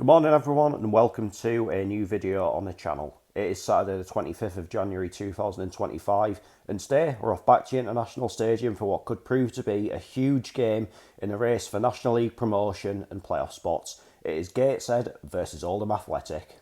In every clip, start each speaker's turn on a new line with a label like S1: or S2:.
S1: Good morning everyone and welcome to a new video on the channel. It is Saturday the 25th of January 2025 and today we're off back to the International Stadium for what could prove to be a huge game in the race for National League promotion and playoff spots. It is Gateshead versus Oldham Athletic.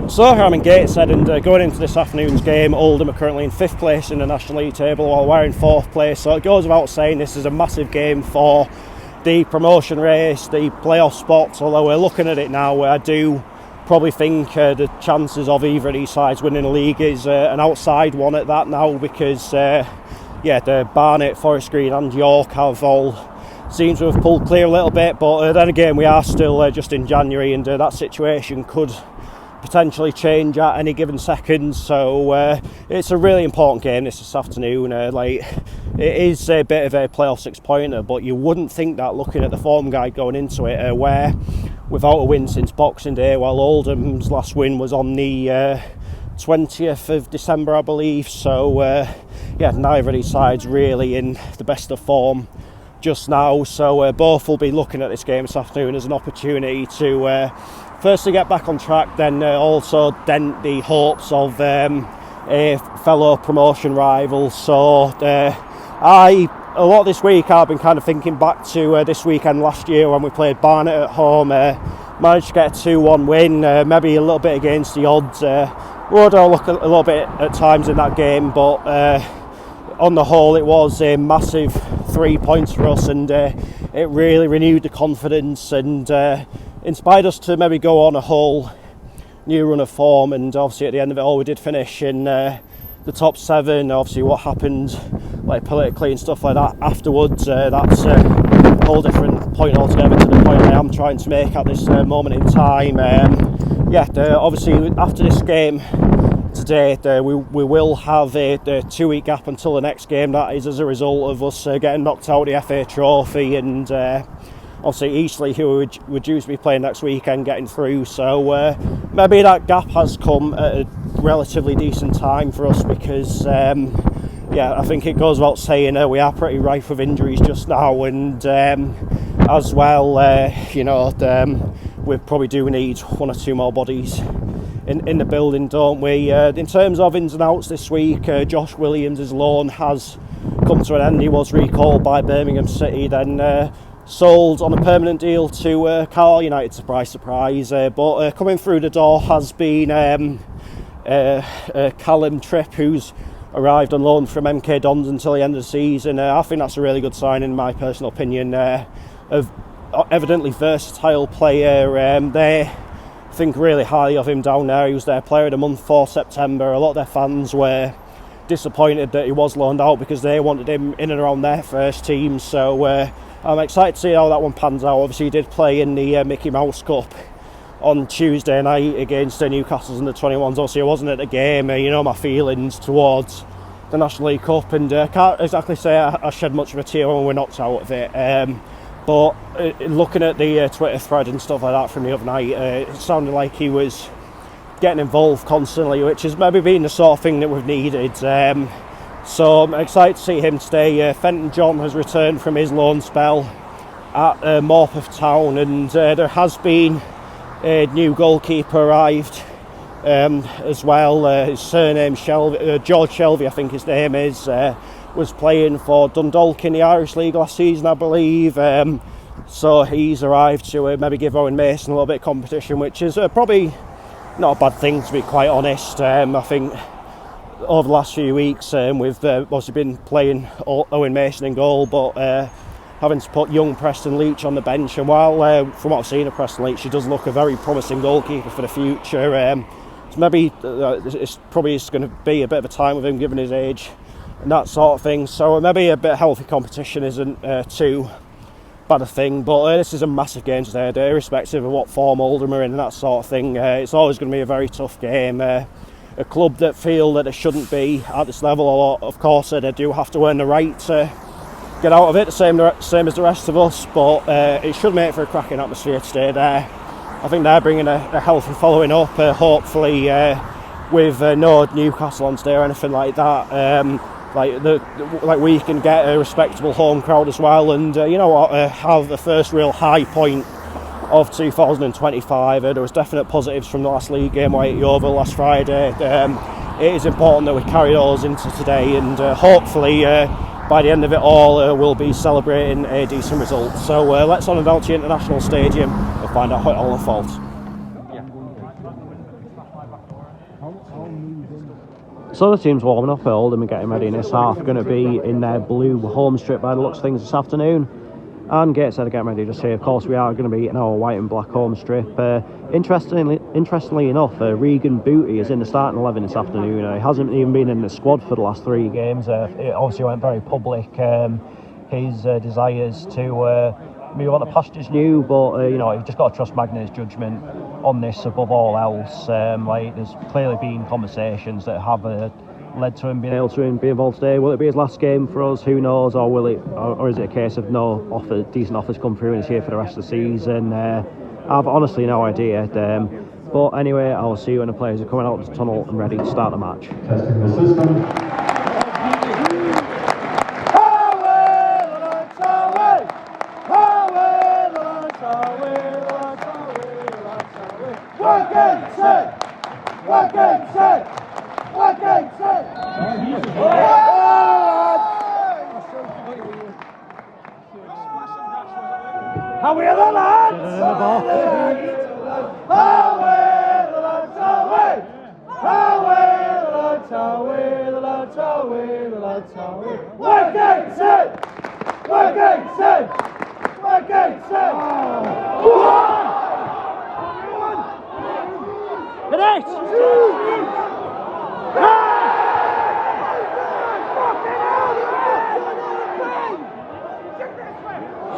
S1: So here I'm in Gateshead and going into this afternoon's game, Oldham are currently in 5th place in the National League table while we're in 4th place, so it goes without saying this is a massive game for the promotion race, the playoff spots. Although we're looking at it now, I do probably think the chances of either of these sides winning the league is an outside one at that now, because the Barnet, Forest Green and York have all seems to have pulled clear a little bit, but then again we are still just in January and that situation could potentially change at any given second. So it's a really important game this afternoon. It is a bit of a playoff 6-pointer, but you wouldn't think that looking at the form guide going into it, where without a win since Boxing Day, while Oldham's last win was on the 20th of December I believe. So neither of these sides really in the best of form just now, so both will be looking at this game this afternoon as an opportunity to firstly get back on track, then also dent the hopes of a fellow promotion rival. So a lot this week I've been kind of thinking back to this weekend last year when we played Barnet at home, managed to get a 2-1 win, maybe a little bit against the odds. Would look a little bit at times in that game, but on the whole it was a massive 3 points for us, and it really renewed the confidence and inspired us to maybe go on a whole new run of form. And obviously at the end of it all we did finish in the top 7. Obviously what happened politically and stuff like that afterwards, that's a whole different point altogether to the point I am trying to make at this moment in time. Obviously after this game today we will have a 2-week gap until the next game. That is as a result of us getting knocked out of the FA Trophy, and obviously Eastleigh, who we're due to be playing next weekend, getting through. So maybe that gap has come at a relatively decent time for us, because I think it goes without saying we are pretty rife with injuries just now, and as well we probably do need 1 or 2 more bodies in the building, don't we? In terms of ins and outs this week, Josh Williams' loan has come to an end. He was recalled by Birmingham City, then sold on a permanent deal to Carlisle United, surprise, but coming through the door has been Callum Tripp, who's arrived on loan from MK Dons until the end of the season. I think that's a really good sign in my personal opinion, of evidently versatile player. They think really highly of him down there. He was their player of the month for September. A lot of their fans were disappointed that he was loaned out because they wanted him in and around their first team. So I'm excited to see how that one pans out. Obviously he did play in the Mickey Mouse Cup on Tuesday night against Newcastle's under 21s. Obviously I wasn't at the game. My feelings towards the National League Cup, and I can't exactly say I shed much of a tear when we were knocked out of it. But looking at the Twitter thread and stuff like that from the other night, it sounded like he was getting involved constantly, which has maybe been the sort of thing that we've needed. So I'm excited to see him stay. Fenton John has returned from his loan spell at Morpeth Town, and there has been a new goalkeeper arrived as well. His surname George Shelby, I think his name is. Was playing for Dundalk in the Irish League last season, I believe. So he's arrived to maybe give Owen Mason a little bit of competition, which is probably not a bad thing, to be quite honest. I think over the last few weeks we've obviously been playing Owen Mason in goal, but having to put young Preston Leach on the bench. And while from what I've seen of Preston Leach, she does look a very promising goalkeeper for the future. So maybe it's probably going to be a bit of a time with him given his age and that sort of thing. So maybe a bit of healthy competition isn't too bad a thing, but this is a massive game today, irrespective of what form Oldham are in and that sort of thing. It's always going to be a very tough game. A club that feel that they shouldn't be at this level, or of course they do have to earn the right to get out of it, the same as the rest of us, but it should make for a cracking atmosphere today there. I think they're bringing a healthy following up, hopefully with no Newcastle on today or anything like that. Like we can get a respectable home crowd as well, and have the first real high point of 2025. There was definite positives from the last league game away at Yeovil last Friday. It is important that we carry those into today, and hopefully by the end of it all we'll be celebrating a decent result. So let's on down to the International Stadium and find out what all the fault. So the team's warming up at Oldham and getting ready in this half. Going to be in their blue home strip by the looks of things this afternoon. And Gateshead are getting ready just here. Of course, we are going to be in our white and black home strip. Interestingly enough, Regan Booty is in the starting 11 this afternoon. He hasn't even been in the squad for the last 3 games. It obviously went very public. His desires to move on to pastures new, but you've just got to trust Magna's judgment on this above all else. There's clearly been conversations that have led to him being able to be involved today. Will it be his last game for us? Who knows? Or is it a case of decent offers come through and he's here for the rest of the season? I've honestly no idea. But anyway, I'll see you when the players are coming out of the tunnel and ready to start the match.
S2: Testing the system.
S3: How are the lads? How are the lads? How are the lads? How are the lads? How are the lads? How are the lads? We're Gateshead! We're Gateshead! Finish!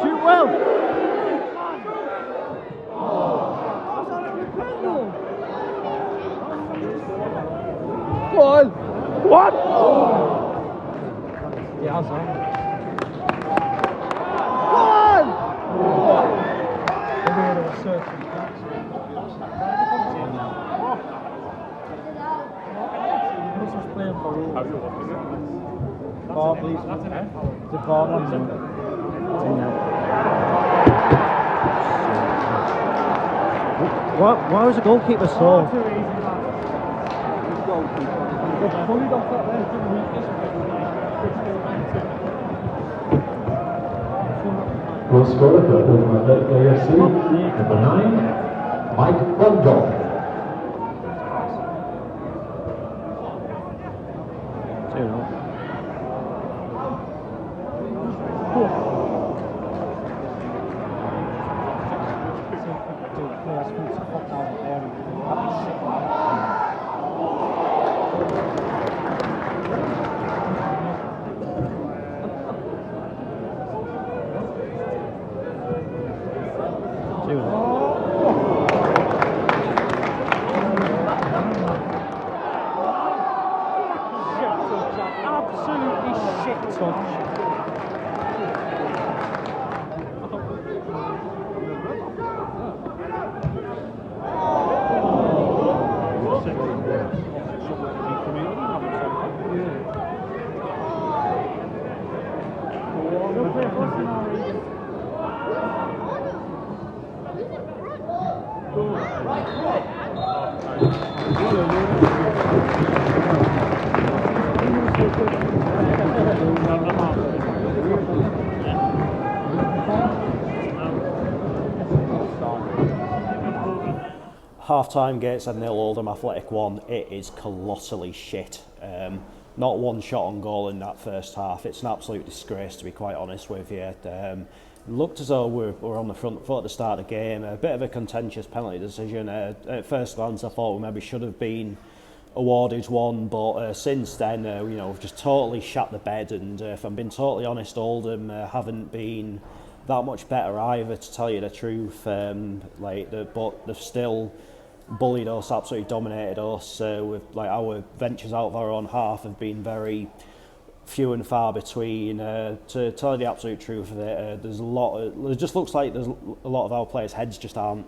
S3: Shoot well! What? Yeah, that's right.
S1: Why was the goalkeeper so?
S2: Goal scorer for Oldham Athletic AFC, number 9, Mike Rundle.
S3: Absolutely shit touch.
S1: Half-time, Gateshead 0, Oldham Athletic 1. It is colossally shit. not one shot on goal in that first half. It's an absolute disgrace, to be quite honest with you. Looked as though we were on the front foot at the start of the game. A bit of a contentious penalty decision. At first glance, I thought we maybe should have been awarded one, but since then, we've just totally shut the bed. And if I'm being totally honest, Oldham haven't been that much better either, to tell you the truth. But they've still bullied us, absolutely dominated us. With our ventures out of our own half have been very few and far between. To tell you the absolute truth of it, it just looks like there's a lot of our players' heads just aren't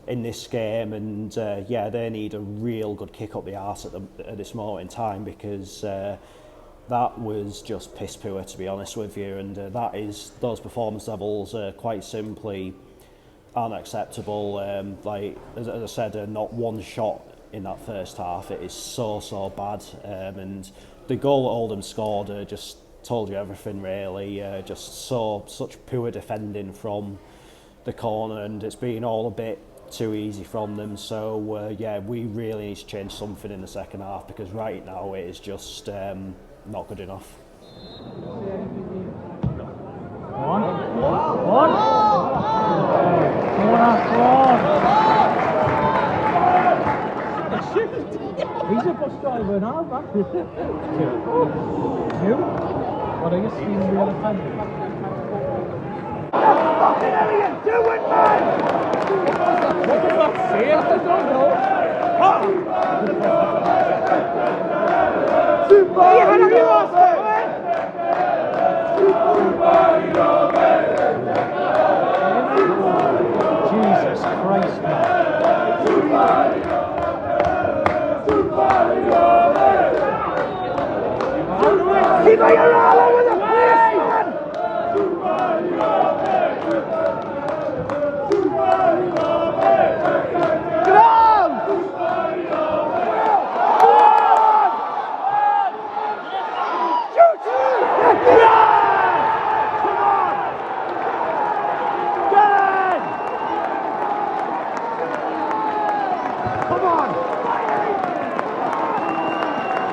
S1: in this game, and they need a real good kick up the arse at this moment in time, because that was just piss poor, to be honest with you, and those performance levels quite simply aren't acceptable. As I said, not one shot in that first half. It is so bad, and the goal that Oldham scored just told you everything, really. Such poor defending from the corner, and it's been all a bit too easy from them. So we really need to change something in the second half, because right now it is just not good enough.
S3: He's a bus driver now, man. Two? What are you seeing real offended? Fucking Elliot, do it, man! What does that say? I don't know. Jesus Christ, man. Keep your all over the place, man! Get on! Shoot! Get on! Come on! Get in! Come on!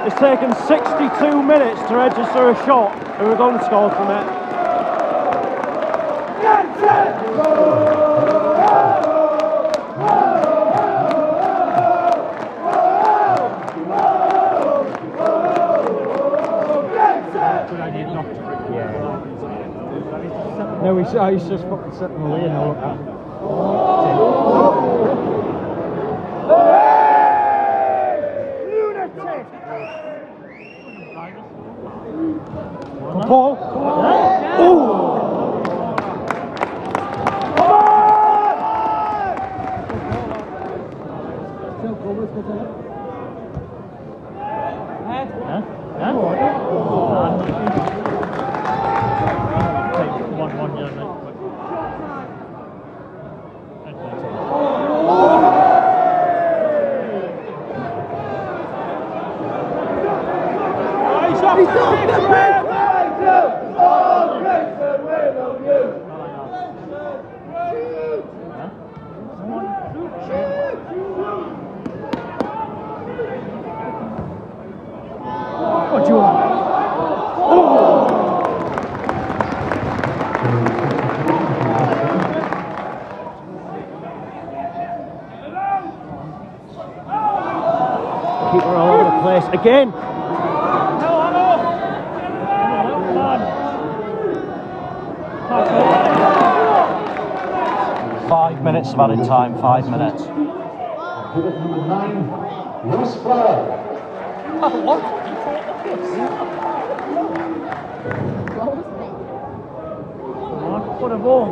S3: It's taken 62 minutes to register a shot, and we're going to score from it. No, he's just fucking setting away now. Paul. Oh! Come What do you want? Keep her all over the place again. 5 minutes of added time, 5 minutes.
S2: Number 9, Ross Flower.
S3: What? What a ball.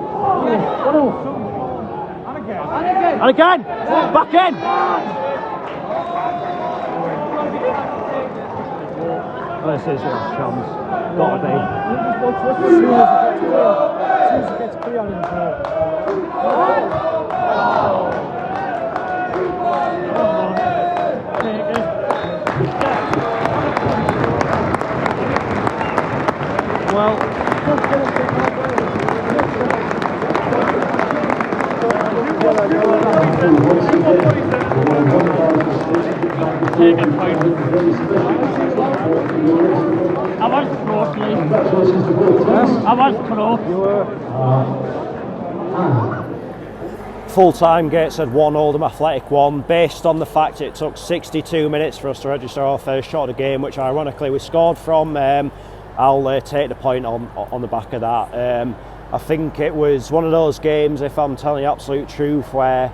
S3: And again.
S1: And again! Back in! This is your chance. Gotta be.
S3: As soon as it gets clear on him.
S2: Well,
S4: take a point. I was close, Lee. I was close. You were.
S1: Full-time, Gateshead 1, Oldham Athletic 1, based on the fact it took 62 minutes for us to register our first shot of the game, which ironically we scored from. I'll take the point on the back of that. I think it was one of those games, if I'm telling the absolute truth, where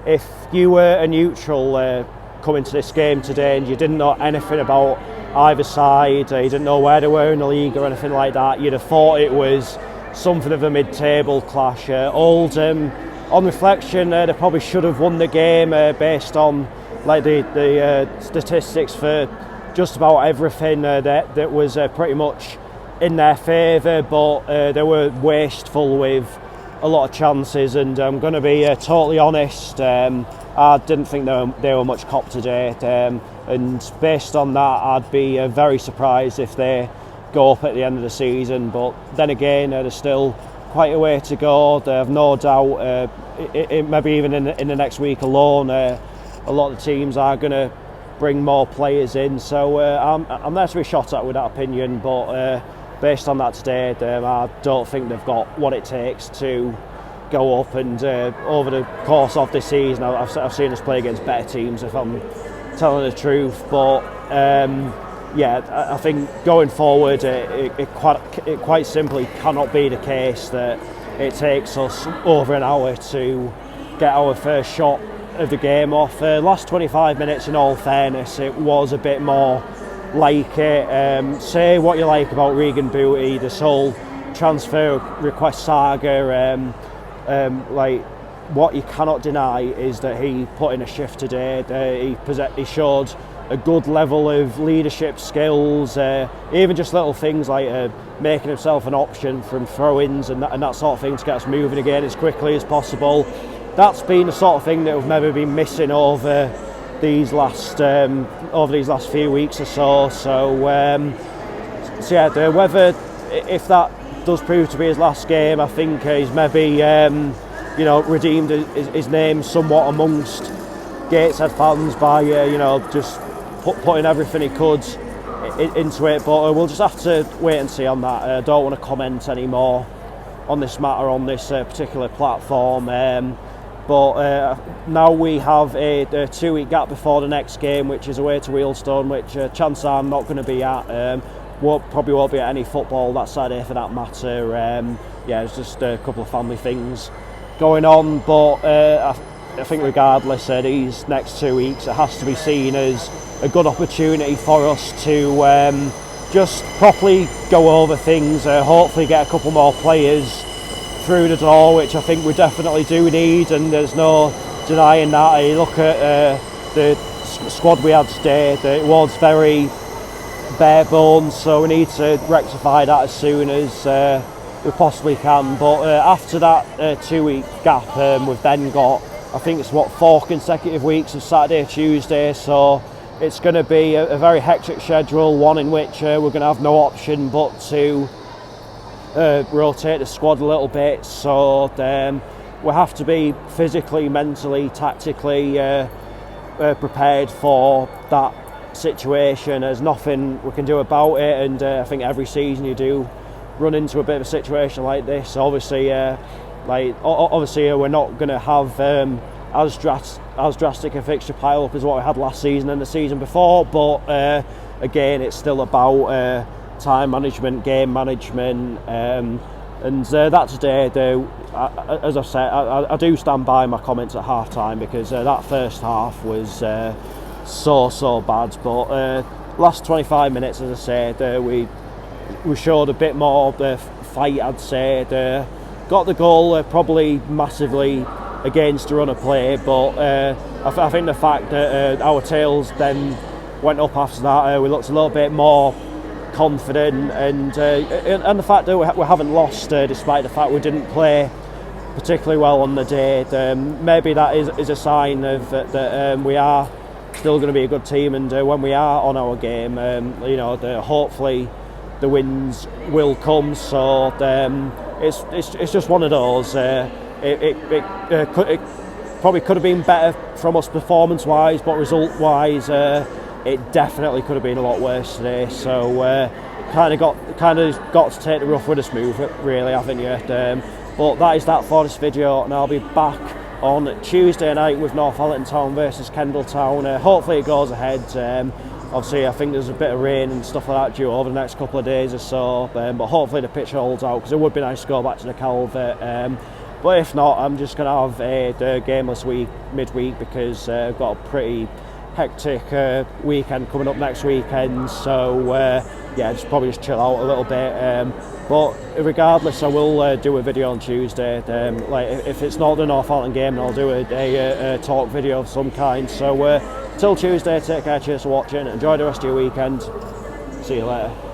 S1: if you were a neutral coming to this game today and you didn't know anything about either side, you didn't know where they were in the league or anything like that, you'd have thought it was something of a mid-table clash. Oldham, on reflection, they probably should have won the game based on like the statistics for just about everything that was pretty much in their favour, but they were wasteful with a lot of chances, and I'm going to be totally honest, I didn't think they were much cop to date, and based on that I'd be very surprised if they go up at the end of the season, but then again there's still quite a way to go. They have no doubt, maybe even in the next week alone, a lot of the teams are going to bring more players in, so I'm there to be shot at with that opinion, but based on that today, I don't think they've got what it takes to go up, and over the course of this season I've seen us play against better teams, if I'm telling the truth, but yeah, I think going forward it quite simply cannot be the case that it takes us over an hour to get our first shot of the game off. Last 25 minutes, in all fairness, it was a bit more like it. Say what you like about Regan Booty, this whole transfer request saga, like what you cannot deny is that he put in a shift today. He showed a good level of leadership skills, even just little things like making himself an option from throw-ins and that sort of thing to get us moving again as quickly as possible. That's been the sort of thing that we've maybe been missing over these last few weeks or so. So yeah, whether if that does prove to be his last game, I think he's maybe redeemed his name somewhat amongst Gateshead fans by just putting everything he could into it, but we'll just have to wait and see on that. I don't want to comment any more on this matter on this particular platform, but now we have a 2-week gap before the next game, which is away to Wealdstone, which chances are I'm not going to be at. Probably won't be at any football that Saturday for that matter. Yeah, it's just a couple of family things going on, but I think regardless of these next 2 weeks, it has to be seen as a good opportunity for us to just properly go over things, hopefully get a couple more players through the door, which I think we definitely do need, and there's no denying that. You look at the squad we had today, it was very bare bones, so we need to rectify that as soon as we possibly can. But after that 2-week gap, we've then got, I think it's 4 consecutive weeks of Saturday, Tuesday, so it's going to be a very hectic schedule, one in which we're going to have no option but to rotate the squad a little bit, so we have to be physically, mentally, tactically prepared for that situation. There's nothing we can do about it, and I think every season you do run into a bit of a situation like this. Obviously obviously we're not going to have as drastic a fixture pile up as what we had last season and the season before, but again, it's still about time management, game management, and that today, as I've said, I do stand by my comments at half time, because that first half was so bad, but last 25 minutes, as I said, we showed a bit more fight, I'd say. Got the goal probably massively against the run of play, but I think the fact that our tails then went up after that, we looked a little bit more confident, and the fact that we haven't lost despite the fact we didn't play particularly well on the day, maybe that is a sign of that we are still going to be a good team, and when we are on our game, hopefully the wins will come. So it's just one of those. It probably could have been better from us performance-wise, but result-wise, it definitely could have been a lot worse today. So kind of got to take the rough with a smooth, really, haven't you? But that is that for this video, and I'll be back on Tuesday night with Northallerton Town versus Kendal Town. Hopefully it goes ahead. Obviously, I think there's a bit of rain and stuff like that due over the next couple of days or so, but hopefully the pitch holds out, because it would be nice to go back to the Calvert. But if not, I'm just going to have the gameless week midweek, because I've got a pretty hectic weekend coming up next weekend. So yeah, probably just chill out a little bit. But regardless, I will do a video on Tuesday. Like if it's not the Northallerton game, I'll do a talk video of some kind. So till Tuesday, take care, cheers for watching, enjoy the rest of your weekend. See you later.